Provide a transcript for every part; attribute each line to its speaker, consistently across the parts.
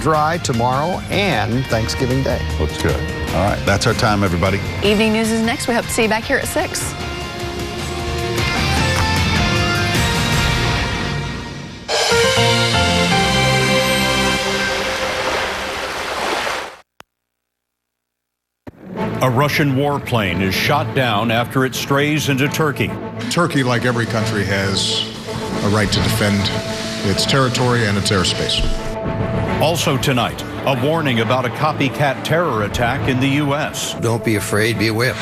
Speaker 1: dry tomorrow and Thanksgiving Day.
Speaker 2: Looks good. All right, that's our time, everybody.
Speaker 3: Evening News is next. We hope to see you back here at 6.
Speaker 4: A Russian warplane is shot down after it strays into Turkey.
Speaker 5: Turkey, like every country, has a right to defend its territory and its airspace.
Speaker 4: Also tonight, a warning about a copycat terror attack in the U.S.
Speaker 6: Don't be afraid, be aware.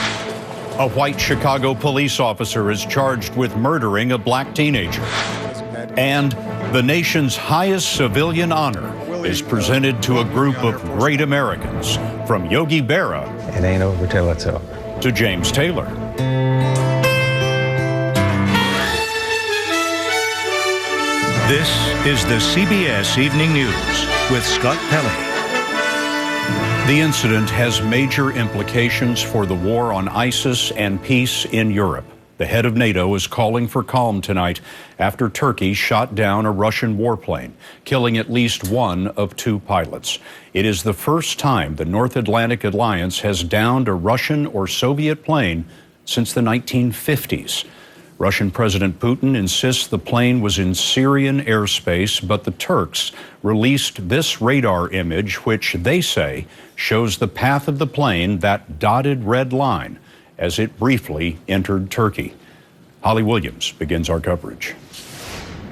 Speaker 4: A white Chicago police officer is charged with murdering a black teenager. And the nation's highest civilian honor is presented to a group of great Americans, from Yogi Berra
Speaker 7: It ain't over till it's over.
Speaker 4: to James Taylor. This is the CBS Evening News with Scott Pelley. The incident has major implications for the war on ISIS and peace in Europe. The head of NATO is calling for calm tonight after Turkey shot down a Russian warplane, killing at least one of 2 pilots. It is the first time the North Atlantic Alliance has downed a Russian or Soviet plane since the 1950s. Russian President Putin insists the plane was in Syrian airspace, but the Turks released this radar image, which they say shows the path of the plane, that dotted red line, as it briefly entered Turkey. Holly Williams begins our coverage.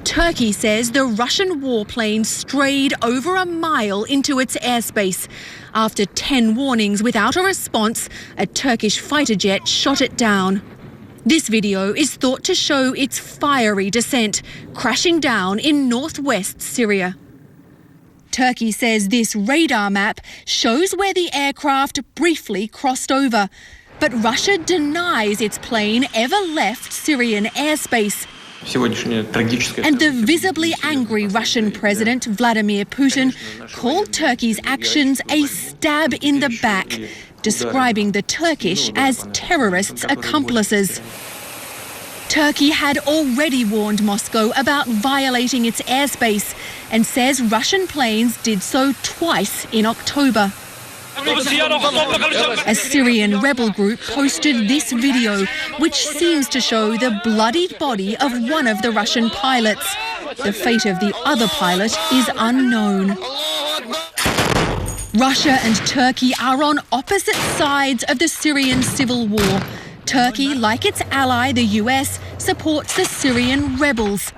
Speaker 8: Turkey says the Russian warplane strayed over a mile into its airspace. After 10 warnings without a response, a Turkish fighter jet shot it down. This video is thought to show its fiery descent, crashing down in northwest Syria. Turkey says this radar map shows where the aircraft briefly crossed over. But Russia denies its plane ever left Syrian airspace. And the visibly angry Russian President Vladimir Putin called Turkey's actions a stab in the back, describing the Turkish as terrorists' accomplices. Turkey had already warned Moscow about violating its airspace and says Russian planes did so twice in October. A Syrian rebel group posted this video, which seems to show the bloodied body of one of the Russian pilots. The fate of the other pilot is unknown. Russia and Turkey are on opposite sides of the Syrian civil war. Turkey, like its ally, the US, supports the Syrian rebels,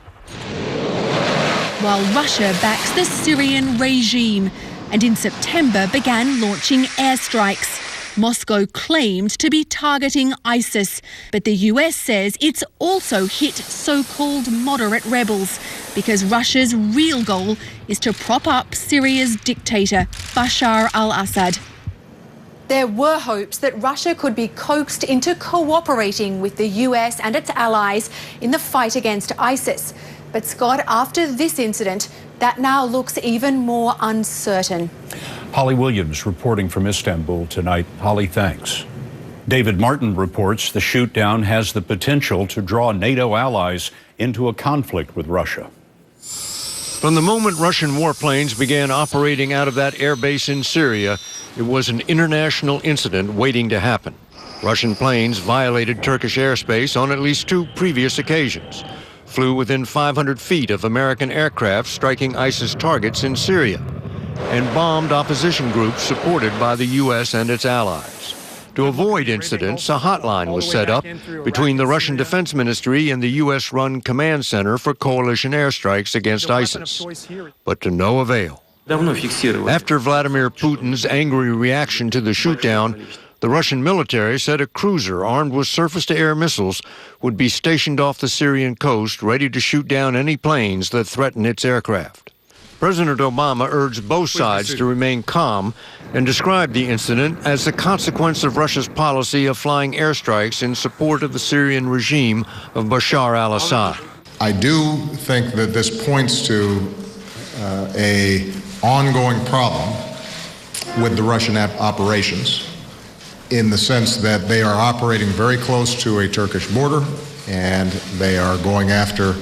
Speaker 8: while Russia backs the Syrian regime, and in September began launching airstrikes. Moscow claimed to be targeting ISIS, but the US says it's also hit so-called moderate rebels, because Russia's real goal is to prop up Syria's dictator, Bashar al-Assad.
Speaker 9: There were hopes that Russia could be coaxed into cooperating with the US and its allies in the fight against ISIS. But Scott, after this incident, that now looks even more uncertain.
Speaker 4: Holly Williams reporting from Istanbul tonight. Holly, thanks. David Martin reports the shoot-down has the potential to draw NATO allies into a conflict with Russia.
Speaker 10: From the moment Russian warplanes began operating out of that airbase in Syria, it was an international incident waiting to happen. Russian planes violated Turkish airspace on at least 2 previous occasions, flew within 500 feet of American aircraft striking ISIS targets in Syria, and bombed opposition groups supported by the U.S. and its allies. To avoid incidents, a hotline was set up between the Russian Defense Ministry and the U.S.-run Command Center for coalition airstrikes against ISIS, but to no avail. After Vladimir Putin's angry reaction to the shootdown, the Russian military said a cruiser armed with surface-to-air missiles would be stationed off the Syrian coast, ready to shoot down any planes that threaten its aircraft. President Obama urged both sides to remain calm and described the incident as a consequence of Russia's policy of flying airstrikes in support of the Syrian regime of Bashar al-Assad.
Speaker 5: I do think that this points to an ongoing problem with the Russian operations, in the sense that they are operating very close to a Turkish border and they are going after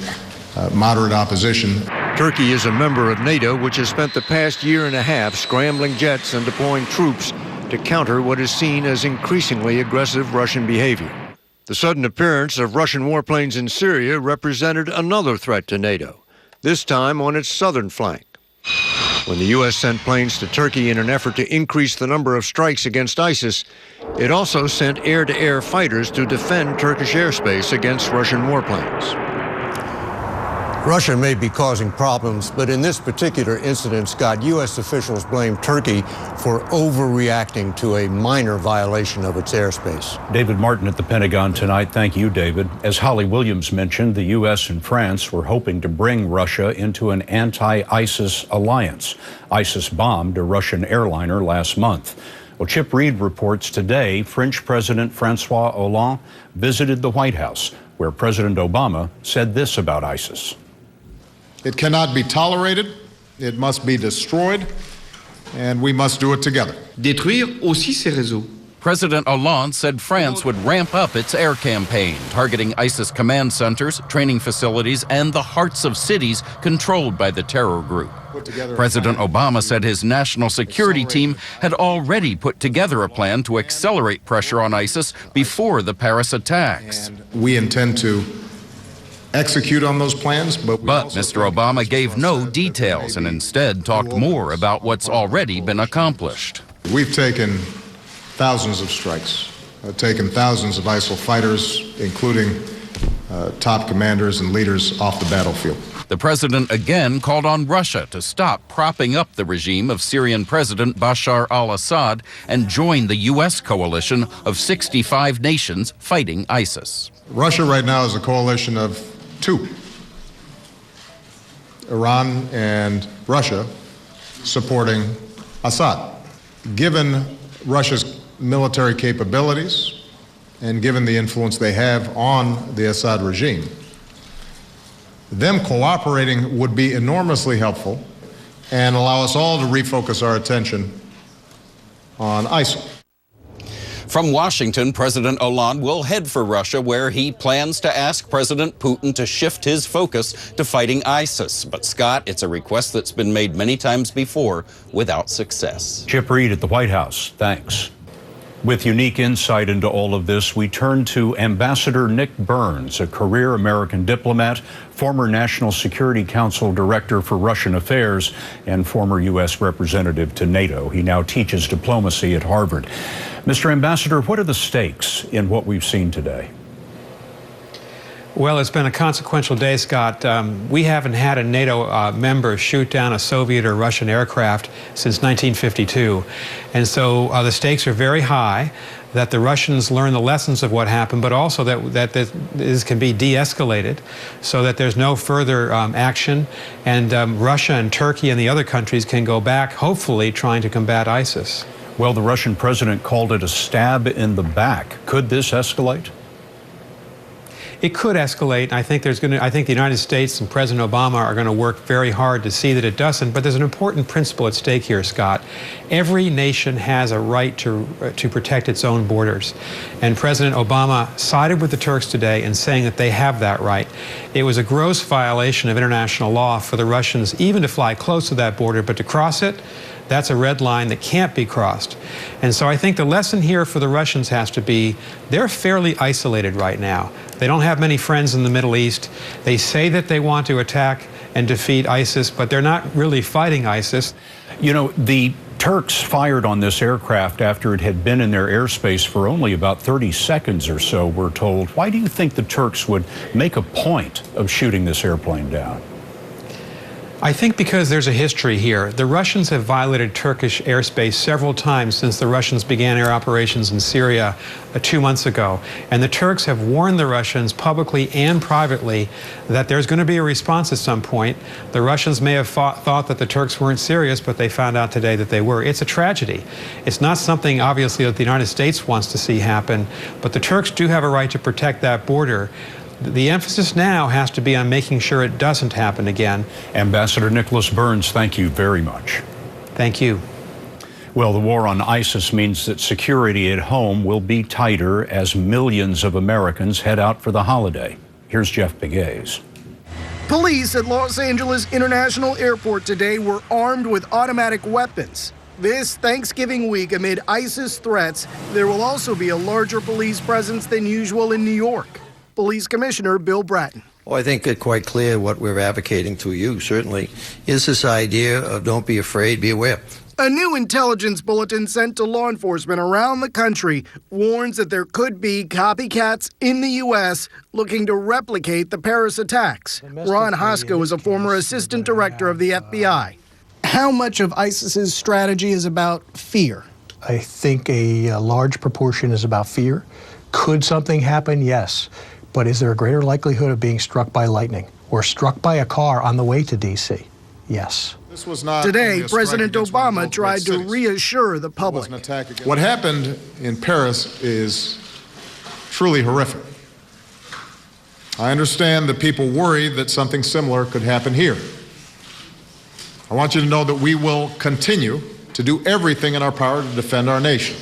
Speaker 5: moderate opposition.
Speaker 10: Turkey is a member of NATO, which has spent the past year and a half scrambling jets and deploying troops to counter what is seen as increasingly aggressive Russian behavior. The sudden appearance of Russian warplanes in Syria represented another threat to NATO, this time on its southern flank. When the U.S. sent planes to Turkey in an effort to increase the number of strikes against ISIS, it also sent air-to-air fighters to defend Turkish airspace against Russian warplanes. Russia may be causing problems, but in this particular incident, Scott, U.S. officials blame Turkey for overreacting to a minor violation of its airspace.
Speaker 4: David Martin at the Pentagon tonight. Thank you, David. As Holly Williams mentioned, the U.S. and France were hoping to bring Russia into an anti-ISIS alliance. ISIS bombed a Russian airliner last month. Well, Chip Reed reports today French President Francois Hollande visited the White House, where President Obama said this about ISIS.
Speaker 5: It cannot be tolerated, it must be destroyed, and we must do it together.
Speaker 6: Détruire aussi ces réseaux. President Hollande said France would ramp up its air campaign, targeting ISIS command centers, training facilities, and the hearts of cities controlled by the terror group. President Obama said his national security team had already put together a plan to accelerate pressure on ISIS before the Paris attacks.
Speaker 5: And we intend to execute on those plans, but
Speaker 6: Mr. Obama gave no details and instead talked more about what's already been accomplished.
Speaker 5: We've taken thousands of strikes, taken thousands of ISIL fighters, including top commanders and leaders off the battlefield.
Speaker 6: The president again called on Russia to stop propping up the regime of Syrian President Bashar al-Assad and join the U.S. coalition of 65 nations fighting ISIS.
Speaker 5: Russia right now is a coalition of two. Iran and Russia supporting Assad. Given Russia's military capabilities and given the influence they have on the Assad regime, them cooperating would be enormously helpful and allow us all to refocus our attention on ISIL.
Speaker 6: From Washington, President Hollande will head for Russia, where he plans to ask President Putin to shift his focus to fighting ISIS. But, Scott, it's a request that's been made many times before without success.
Speaker 4: Chip Reed at the White House. Thanks. With unique insight into all of this, we turn to Ambassador Nick Burns, a career American diplomat, former National Security Council Director for Russian Affairs, and former U.S. representative to NATO. He now teaches diplomacy at Harvard. Mr. Ambassador, what are the stakes in what we've seen today?
Speaker 7: Well, it's been a consequential day, Scott. We haven't had a NATO member shoot down a Soviet or Russian aircraft since 1952. And so the stakes are very high, that the Russians learn the lessons of what happened, but also that this can be de-escalated so that there's no further action, and Russia and Turkey and the other countries can go back, hopefully, trying to combat ISIS.
Speaker 4: Well, the Russian president called it a stab in the back. Could this escalate?
Speaker 7: It could escalate. I think the United States and President Obama are going to work very hard to see that it doesn't. But there's an important principle at stake here, Scott. Every nation has a right to protect its own borders. And President Obama sided with the Turks today in saying that they have that right. It was a gross violation of international law for the Russians even to fly close to that border, but to cross it, that's a red line that can't be crossed. And so I think the lesson here for the Russians has to be they're fairly isolated right now. They don't have many friends in the Middle East. They say that they want to attack and defeat ISIS, but they're not really fighting ISIS.
Speaker 4: You know, the Turks fired on this aircraft after it had been in their airspace for only about 30 seconds or so, we're told. Why do you think the Turks would make a point of shooting this airplane down?
Speaker 7: I think because there's a history here. The Russians have violated Turkish airspace several times since the Russians began air operations in Syria 2 months ago. And the Turks have warned the Russians publicly and privately that there's going to be a response at some point. The Russians may have thought that the Turks weren't serious, but they found out today that they were. It's a tragedy. It's not something, obviously, that the United States wants to see happen, but the Turks do have a right to protect that border. The emphasis now has to be on making sure it doesn't happen again.
Speaker 4: Ambassador Nicholas Burns, thank you very much.
Speaker 7: Thank you.
Speaker 4: Well, the war on ISIS means that security at home will be tighter as millions of Americans head out for the holiday. Here's Jeff Pegues.
Speaker 11: Police at Los Angeles International Airport today were armed with automatic weapons. This Thanksgiving week, amid ISIS threats, there will also be a larger police presence than usual in New York. Police Commissioner Bill Bratton.
Speaker 12: Well, I think it's quite clear what we're advocating to you, certainly, is this idea of don't be afraid, be aware.
Speaker 11: A new intelligence bulletin sent to law enforcement around the country warns that there could be copycats in the U.S. looking to replicate the Paris attacks. Ron Hosko is a former assistant director of the FBI. How much of ISIS's strategy is about fear?
Speaker 13: I think a large proportion is about fear. Could something happen? Yes. But is there a greater likelihood of being struck by lightning or struck by a car on the way to D.C.? Yes.
Speaker 5: This was not
Speaker 11: Today, President Obama tried to reassure the public.
Speaker 5: What happened in Paris is truly horrific. I understand that people worry that something similar could happen here. I want you to know that we will continue to do everything in our power to defend our nation.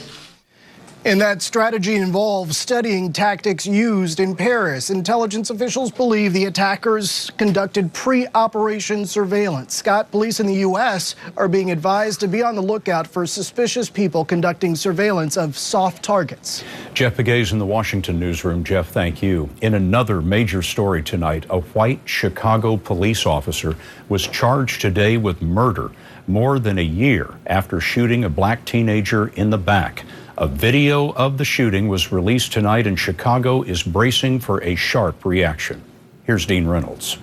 Speaker 11: And that strategy involves studying tactics used in Paris. Intelligence officials believe the attackers conducted pre-operation surveillance. Scott, police in the U.S. are being advised to be on the lookout for suspicious people conducting surveillance of soft targets.
Speaker 4: Jeff Pegues in the Washington newsroom. Jeff, thank you. In another major story tonight, a white Chicago police officer was charged today with murder more than a year after shooting a black teenager in the back. A video of the shooting was released tonight, and Chicago is bracing for a sharp reaction. Here's Dean Reynolds.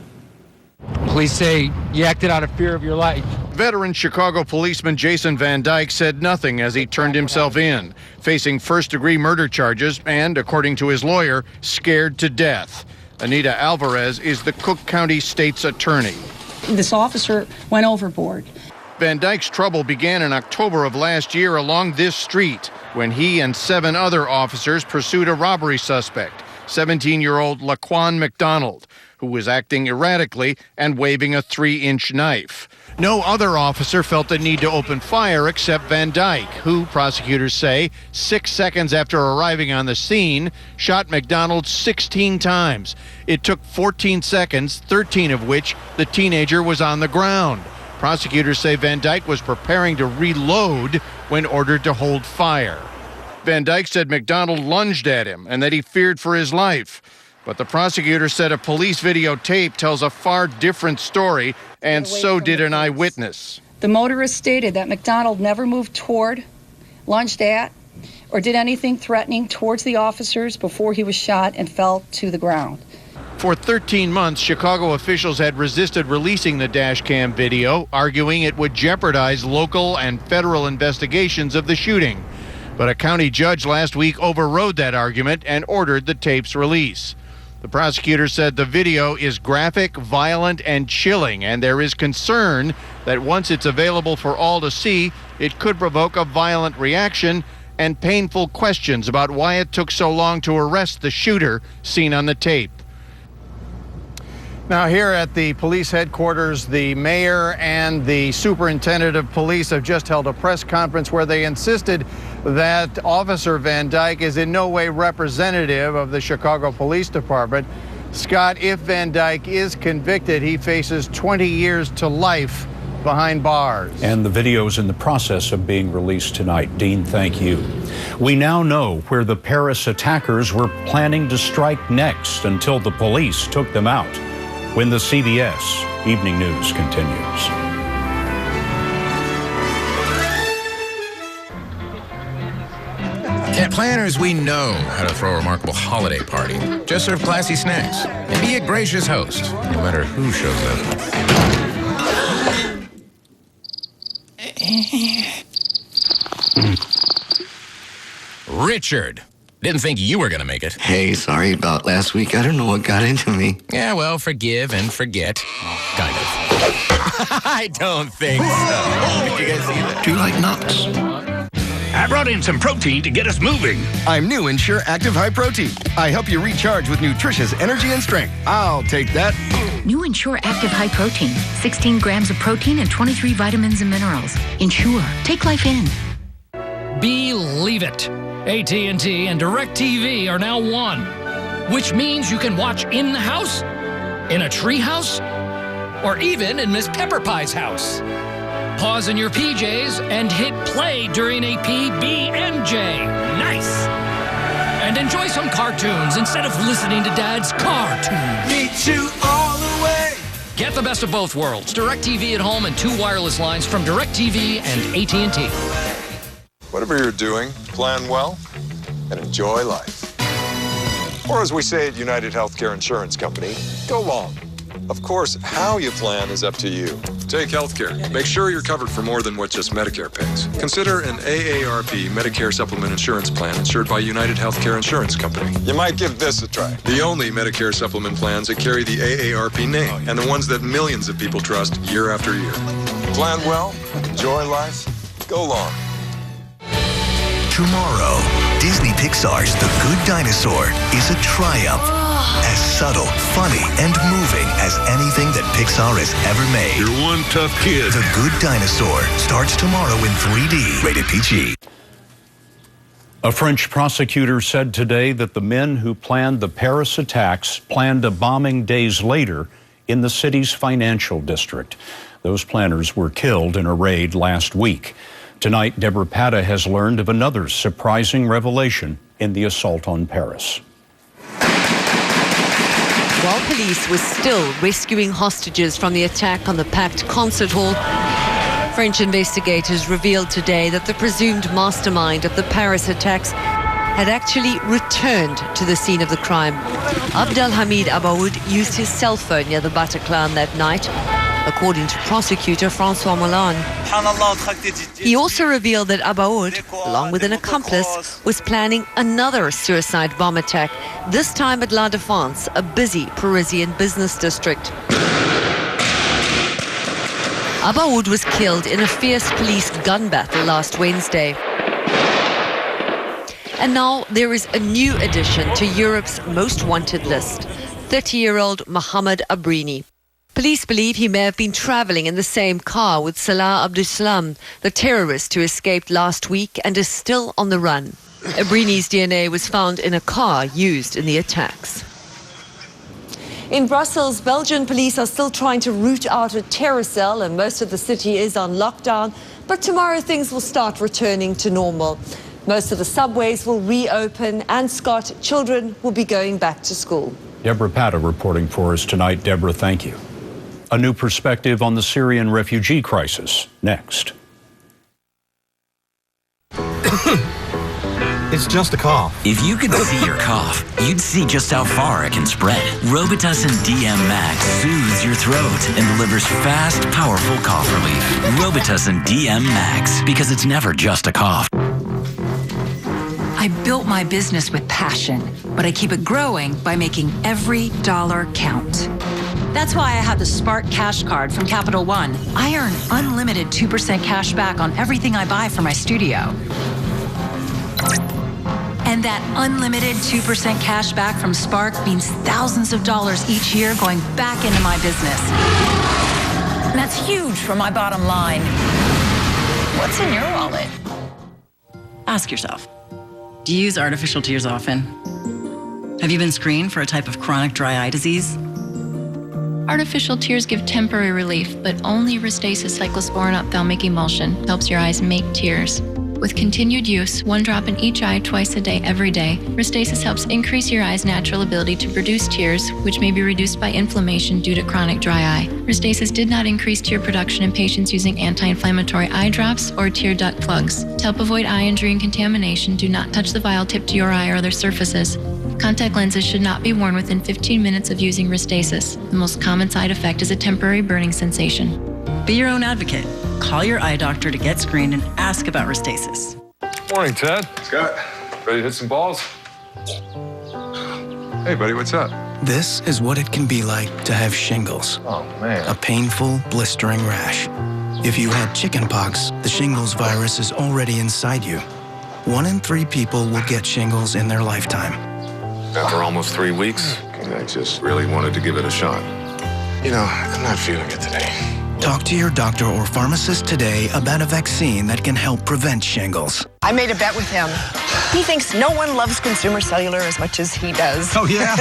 Speaker 14: Police say you acted out of fear of your life.
Speaker 10: Veteran Chicago policeman Jason Van Dyke said nothing as he turned himself in, facing first-degree murder charges and, according to his lawyer, scared to death. Anita Alvarez is the Cook County State's attorney.
Speaker 15: This officer went overboard.
Speaker 10: Van Dyke's trouble began in October of last year along this street when he and 7 other officers pursued a robbery suspect, 17-year-old Laquan McDonald, who was acting erratically and waving a 3-inch knife. No other officer felt the need to open fire except Van Dyke, who, prosecutors say, 6 seconds after arriving on the scene, shot McDonald 16 times. It took 14 seconds, 13 of which the teenager was on the ground. Prosecutors say Van Dyke was preparing to reload when ordered to hold fire. Van Dyke said McDonald lunged at him and that he feared for his life. But the prosecutor said a police videotape tells a far different story, and so did an eyewitness.
Speaker 15: The motorist stated that McDonald never moved toward, lunged at, or did anything threatening towards the officers before he was shot and fell to the ground.
Speaker 10: For 13 months, Chicago officials had resisted releasing the dash cam video, arguing it would jeopardize local and federal investigations of the shooting. But a county judge last week overrode that argument and ordered the tape's release. The prosecutor said the video is graphic, violent, and chilling, and there is concern that once it's available for all to see, it could provoke a violent reaction and painful questions about why it took so long to arrest the shooter seen on the tape.
Speaker 16: Now, here at the police headquarters, the mayor and the superintendent of police have just held a press conference where they insisted that Officer Van Dyke is in no way representative of the Chicago Police Department. Scott, if Van Dyke is convicted, he faces 20 years to life behind bars.
Speaker 4: And the video is in the process of being released tonight. Dean, thank you. We now know where the Paris attackers were planning to strike next until the police took them out. When the CBS Evening News continues.
Speaker 17: At Planners, we know how to throw a remarkable holiday party. Just serve classy snacks and be a gracious host, no matter who shows up. Richard. Didn't think you were going to make it.
Speaker 18: Hey, sorry about last week. I don't know what got into me.
Speaker 17: Yeah, well, forgive and forget. Kind of. I don't think so. Did you guys see that?
Speaker 18: Do you like nuts?
Speaker 19: I brought in some protein to get us moving.
Speaker 20: I'm new Ensure Active High Protein. I help you recharge with nutritious energy and strength. I'll take that.
Speaker 21: New Ensure Active High Protein. 16 grams of protein and 23 vitamins and minerals. Ensure. Take life in.
Speaker 22: Believe it. AT&T and DirecTV are now one, which means you can watch in the house In a tree house? Or even in Miss Pepper Pie's house? Pause in your PJs and hit play during a PB&J. Nice! And enjoy some cartoons instead of listening to Dad's cartoons.
Speaker 1: Meet you all the way.
Speaker 22: Get the best of both worlds. DirecTV at home and 2 wireless lines from DirecTV and AT&T.
Speaker 2: Whatever you're doing, plan well and enjoy life. Or as we say at United Healthcare Insurance Company, go long. Of course, how you plan is up to you. Take healthcare. Make sure you're covered for more than what just Medicare pays. Consider an AARP Medicare Supplement Insurance Plan insured by United Healthcare Insurance Company. You might give this a try. The only Medicare supplement plans that carry the AARP name and the ones that millions of people trust year after year. Plan well, enjoy life, go long.
Speaker 1: Tomorrow, Disney Pixar's The Good Dinosaur is a triumph. As subtle, funny, and moving as anything that Pixar has ever made.
Speaker 23: You're one tough kid.
Speaker 1: The Good Dinosaur starts tomorrow in 3D. Rated PG.
Speaker 4: A French prosecutor said today that the men who planned the Paris attacks planned a bombing days later in the city's financial district. Those planners were killed in a raid last week. Tonight, Deborah Pata has learned of another surprising revelation in the assault on Paris.
Speaker 24: While police were still rescuing hostages from the attack on the packed concert hall, French investigators revealed today that the presumed mastermind of the Paris attacks had actually returned to the scene of the crime. Abdelhamid Abaoud used his cell phone near the Bataclan that night, according to prosecutor Francois Moulin. He also revealed that Abaoud, along with an accomplice, was planning another suicide bomb attack, this time at La Défense, a busy Parisian business district. Abaoud was killed in a fierce police gun battle last Wednesday. And now there is a new addition to Europe's most wanted list, 30-year-old Mohamed Abrini. Police believe he may have been traveling in the same car with Salah Abdeslam, the terrorist who escaped last week and is still on the run. Abrini's DNA was found in a car used in the attacks. In Brussels, Belgian police are still trying to root out a terror cell and most of the city is on lockdown. But tomorrow things will start returning to normal. Most of the subways will reopen and, Scott, children will be going back to school.
Speaker 4: Deborah Pata reporting for us tonight. Deborah, thank you. A new perspective on the Syrian refugee crisis, next.
Speaker 25: It's just a cough.
Speaker 26: If you could see your cough, you'd see just how far it can spread. Robitussin DM Max soothes your throat and delivers fast, powerful cough relief. Robitussin DM Max, because it's never just a cough.
Speaker 27: I built my business with passion, but I keep it growing by making every dollar count. That's why I have the Spark Cash Card from Capital One. I earn unlimited 2% cash back on everything I buy for my studio. And that unlimited 2% cash back from Spark means thousands of dollars each year going back into my business. And that's huge for my bottom line. What's in your wallet?
Speaker 28: Ask yourself, do you use artificial tears often? Have you been screened for a type of chronic dry eye disease?
Speaker 29: Artificial tears give temporary relief, but only Restasis cyclosporin ophthalmic emulsion helps your eyes make tears. With continued use, 1 drop in each eye twice a day, every day, Restasis helps increase your eye's natural ability to produce tears, which may be reduced by inflammation due to chronic dry eye. Restasis did not increase tear production in patients using anti-inflammatory eye drops or tear duct plugs. To help avoid eye injury and contamination, do not touch the vial tip to your eye or other surfaces. Contact lenses should not be worn within 15 minutes of using Restasis. The most common side effect is a temporary burning sensation.
Speaker 28: Be your own advocate. Call your eye doctor to get screened and ask about Restasis.
Speaker 2: Morning, Ted. Scott, ready to hit some balls? Hey, buddy, what's up?
Speaker 30: This is what it can be like to have shingles.
Speaker 2: Oh, man.
Speaker 30: A painful, blistering rash. If you had chickenpox, the shingles virus is already inside you. 1 in 3 people will get shingles in their lifetime.
Speaker 2: After almost 3 weeks, I just really wanted to give it a shot. You know, I'm not feeling it today.
Speaker 30: Talk to your doctor or pharmacist today about a vaccine that can help prevent shingles.
Speaker 31: I made a bet with him.
Speaker 3: He thinks no one loves Consumer Cellular as much as he does.
Speaker 5: Oh, yeah?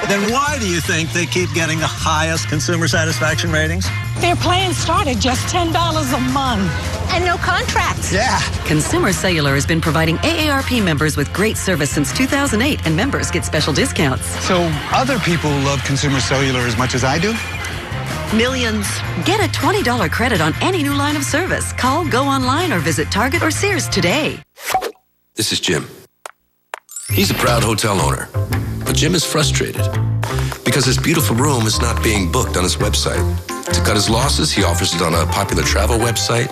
Speaker 5: Then why do you think they keep getting the highest consumer satisfaction ratings?
Speaker 3: Their plans start at just $10 a month. And no contracts.
Speaker 5: Yeah.
Speaker 6: Consumer Cellular has been providing AARP members with great service since 2008, and members get special discounts.
Speaker 5: So other people love Consumer Cellular as much as I do?
Speaker 6: Millions. Get a $20 credit on any new line of service. Call, go online, or visit Target or Sears today.
Speaker 7: This is Jim. He's a proud hotel owner, but Jim is frustrated because his beautiful room is not being booked on his website. To cut his losses, he offers it on a popular travel website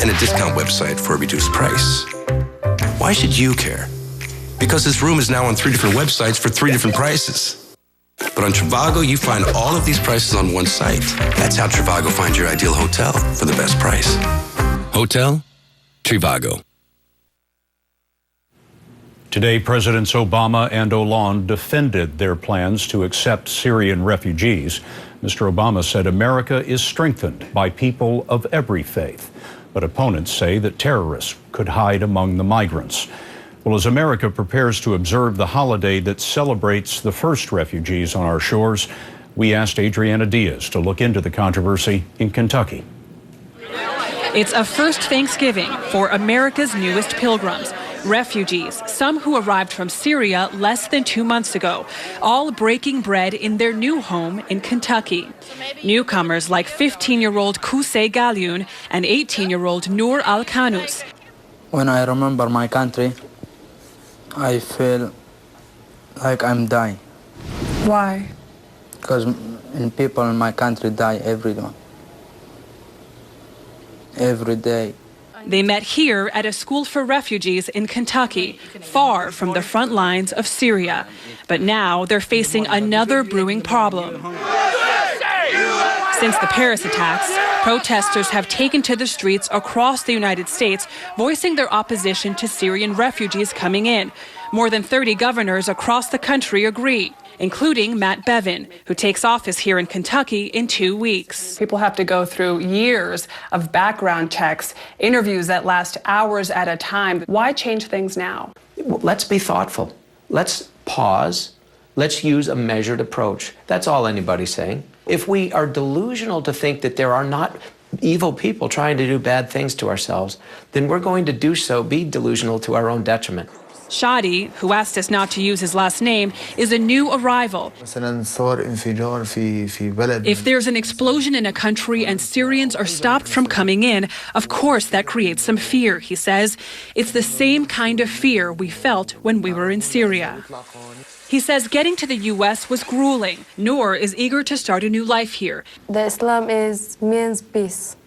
Speaker 7: and a discount website for a reduced price. Why should you care? Because his room is now on 3 different websites for 3 different prices. But on Trivago, you find all of these prices on one site. That's how Trivago finds your ideal hotel for the best price. Hotel Trivago.
Speaker 4: Today, Presidents Obama and Hollande defended their plans to accept Syrian refugees. Mr. Obama said America is strengthened by people of every faith, but opponents say that terrorists could hide among the migrants. Well, as America prepares to observe the holiday that celebrates the first refugees on our shores, we asked Adriana Diaz to look into the controversy in Kentucky.
Speaker 8: It's a first Thanksgiving for America's newest pilgrims, refugees, some who arrived from Syria less than 2 months ago, all breaking bread in their new home in Kentucky. Newcomers like 15-year-old Kusey Galyun and 18-year-old Noor Al-Kanous.
Speaker 9: When I remember my country, I feel like I'm dying.
Speaker 8: Why?
Speaker 9: Because people in my country die every day.
Speaker 8: They met here at a school for refugees in Kentucky, far from the front lines of Syria. But now they're facing another brewing problem. Since the Paris attacks, protesters have taken to the streets across the United States, voicing their opposition to Syrian refugees coming in. More than 30 governors across the country agree, including Matt Bevin, who takes office here in Kentucky in 2 weeks.
Speaker 12: People have to go through years of background checks, interviews that last hours at a time. Why change things now?
Speaker 13: Let's be thoughtful. Let's pause. Let's use a measured approach. That's all anybody's saying. If we are delusional to think that there are not evil people trying to do bad things to ourselves, then we're going to do so, be delusional to our own detriment.
Speaker 8: Shadi, who asked us not to use his last name, is a new arrival. If there's an explosion in a country and Syrians are stopped from coming in, of course that creates some fear, he says. It's the same kind of fear we felt when we were in Syria. He says getting to the U.S. was grueling. Noor is eager to start a new life here.
Speaker 23: The Islam means peace,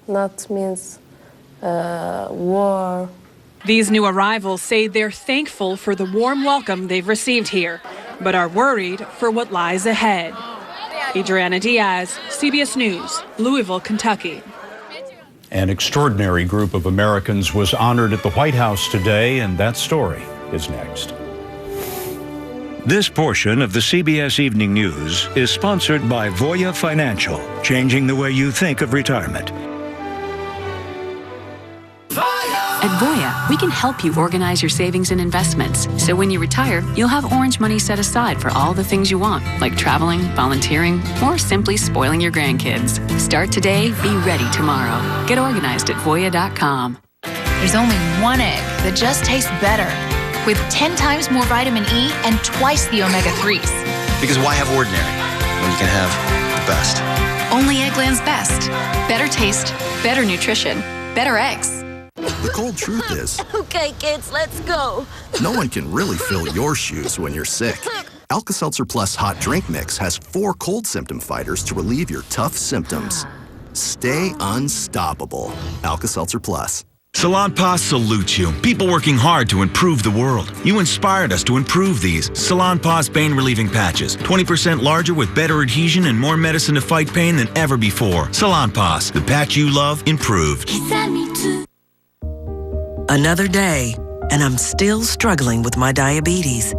Speaker 23: not means war.
Speaker 8: These new arrivals say they're thankful for the warm welcome they've received here, but are worried for what lies ahead. Adriana Diaz, CBS News, Louisville, Kentucky.
Speaker 4: An extraordinary group of Americans was honored at the White House today, and that story is next.
Speaker 25: This portion of the CBS Evening News is sponsored by Voya Financial, changing the way you think of retirement.
Speaker 21: At Voya, we can help you organize your savings and investments. So when you retire, you'll have orange money set aside for all the things you want, like traveling, volunteering, or simply spoiling your grandkids. Start today, be ready tomorrow. Get organized at Voya.com.
Speaker 31: There's only one egg that just tastes better, with 10 times more vitamin E and twice the omega-3s.
Speaker 32: Because why have ordinary when you can have the best?
Speaker 21: Only Eggland's best. Better taste, better nutrition, better eggs.
Speaker 33: The cold truth is,
Speaker 31: Okay, kids, let's go.
Speaker 33: no one can really fill your shoes when you're sick. Alka-Seltzer Plus Hot Drink Mix has 4 cold symptom fighters to relieve your tough symptoms. Stay unstoppable. Alka-Seltzer Plus.
Speaker 34: Salonpas salutes you. People working hard to improve the world. You inspired us to improve these. Salonpas pain relieving patches. 20% larger with better adhesion and more medicine to fight pain than ever before. Salonpas, the patch you love, improved.
Speaker 35: Another day, and I'm still struggling with my diabetes.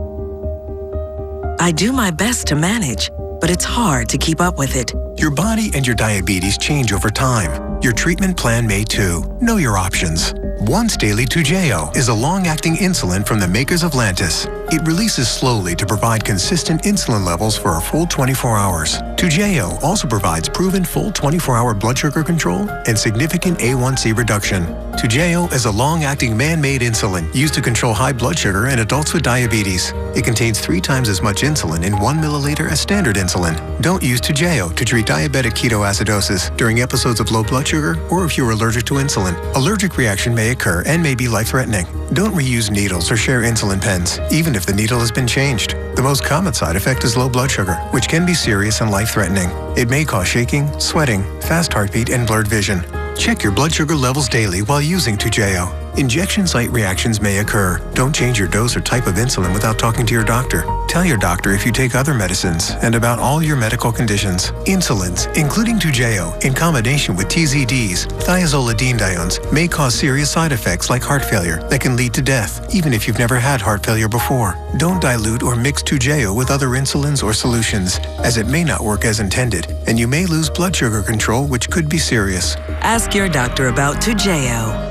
Speaker 35: I do my best to manage, but it's hard to keep up with it.
Speaker 36: Your body and your diabetes change over time. Your treatment plan may too. Know your options.
Speaker 1: Once Daily Toujeo is a long-acting insulin from the makers of Lantus. It releases slowly to provide consistent insulin levels for a full 24 hours. Toujeo also provides proven full 24-hour blood sugar control and significant A1C reduction. Toujeo is a long-acting man-made insulin used to control high blood sugar in adults with diabetes. It contains 3 times as much insulin in 1 milliliter as standard insulin. Don't use Toujeo to treat diabetic ketoacidosis during episodes of low blood sugar or if you're allergic to insulin. Allergic reaction may occur and may be life-threatening. Don't reuse needles or share insulin pens, even if the needle has been changed. The most common side effect is low blood sugar, which can be serious and life-threatening. It may cause shaking, sweating, fast heartbeat, and blurred vision. Check your blood sugar levels daily while using Toujeo. Injection site reactions may occur. Don't change your dose or type of insulin without talking to your doctor. Tell your doctor if you take other medicines and about all your medical conditions. Insulins, including Toujeo, in combination with TZDs, thiazolidinediones, may cause serious side effects like heart failure that can lead to death, even if you've never had heart failure before. Don't dilute or mix Toujeo with other insulins or solutions, as it may not work as intended, and you may lose blood sugar control, which could be serious.
Speaker 35: Ask your doctor about Toujeo.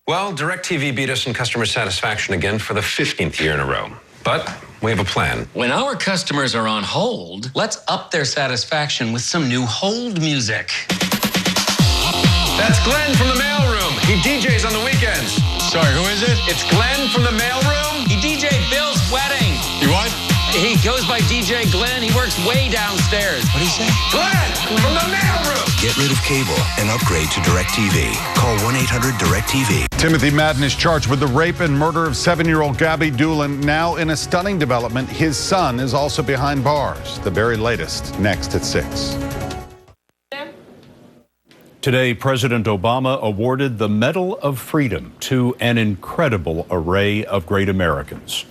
Speaker 7: Well, DirecTV beat us in customer satisfaction again for the 15th year in a row. But we have a plan.
Speaker 10: When our customers are on hold, let's up their satisfaction with some new hold music.
Speaker 7: That's Glenn from the mailroom. He DJs on the weekends.
Speaker 10: Sorry, who is it?
Speaker 7: It's Glenn from the mailroom.
Speaker 10: He DJ'd Bill's wedding.
Speaker 7: You what?
Speaker 10: He goes by DJ Glenn. He works way downstairs.
Speaker 7: What did he say? Glenn from the mailroom.
Speaker 11: Get rid of cable and upgrade to DirecTV. Call 1-800-DirecTV.
Speaker 14: Timothy Madden is charged with the rape and murder of 7-year-old Gabby Doolin. Now in a stunning development, his son is also behind bars. The very latest, next at 6.
Speaker 4: Today, President Obama awarded the Medal of Freedom to an incredible array of great Americans.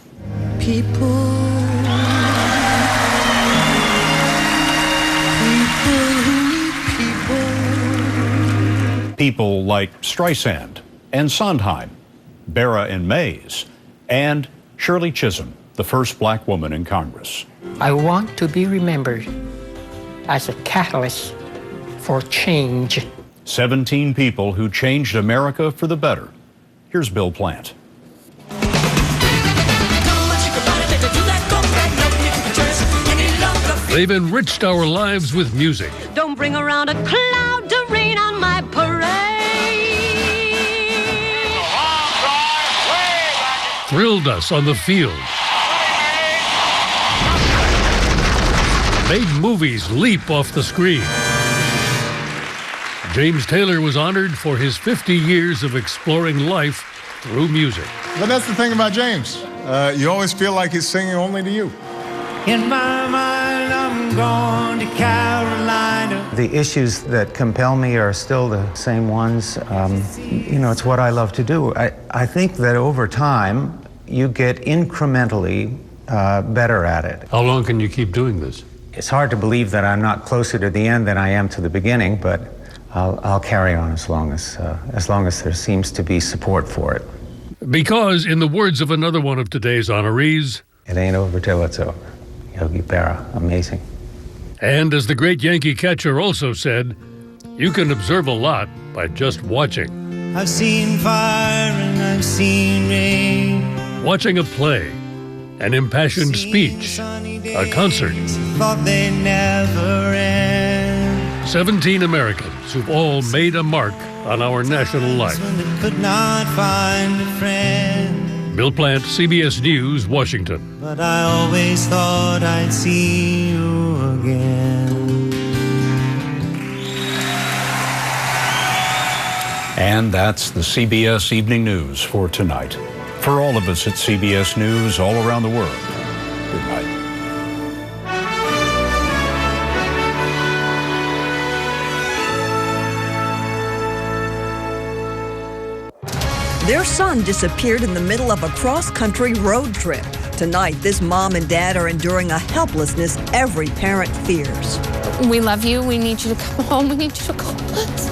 Speaker 4: People like Streisand and Sondheim, Barra and Mays, and Shirley Chisholm, the first black woman in Congress.
Speaker 15: I want to be remembered as a catalyst for change.
Speaker 4: 17 people who changed America for the better. Here's Bill Plant.
Speaker 16: They've enriched our lives with music.
Speaker 17: Don't bring around a cloud to rain on my parade.
Speaker 16: Thrilled us on the field. Made movies leap off the screen. James Taylor was honored for his 50 years of exploring life through music.
Speaker 18: But that's the thing about James. You always feel like he's singing only to you.
Speaker 19: In my mind, I'm going to Carolina.
Speaker 20: The issues that compel me are still the same ones. It's what I love to do. I think that over time, you get incrementally better at it.
Speaker 16: How long can you keep doing this?
Speaker 20: It's hard to believe that I'm not closer to the end than I am to the beginning, but I'll carry on as long as there seems to be support for it.
Speaker 16: Because, in the words of another one of today's honorees,
Speaker 20: it ain't over till it's over. Yogi Berra, amazing.
Speaker 16: And as the great Yankee catcher also said, you can observe a lot by just watching.
Speaker 19: I've seen fire and I've seen rain.
Speaker 16: Watching a play, an impassioned speech, a concert.
Speaker 19: Thought they'd never end.
Speaker 16: 17 Americans who've all made a mark on our national life.
Speaker 19: Could not find a friend.
Speaker 16: Bill Plant, CBS News, Washington.
Speaker 19: But I always thought I'd see you again.
Speaker 4: And that's the CBS Evening News for tonight. For all of us at CBS News all around the world, good night.
Speaker 22: Their son disappeared in the middle of a cross-country road trip. Tonight, this mom and dad are enduring a helplessness every parent fears.
Speaker 31: We love you. We need you to come home. We need you to call us.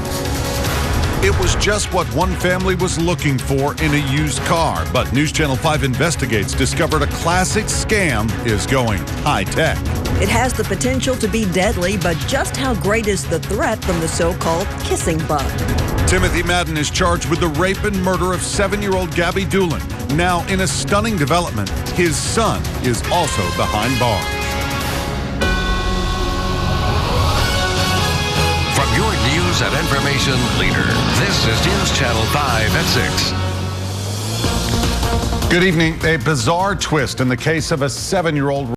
Speaker 24: It was just what one family was looking for in a used car, but News Channel 5 Investigates discovered a classic scam is going high-tech.
Speaker 22: It has the potential to be deadly, but just how great is the threat from the so-called kissing bug?
Speaker 24: Timothy Madden is charged with the rape and murder of 7-year-old Gabby Doolin. Now, in a stunning development, his son is also behind bars.
Speaker 2: From your news and information leader, this is News Channel 5 at 6.
Speaker 24: Good evening. A bizarre twist in the case of a 7-year-old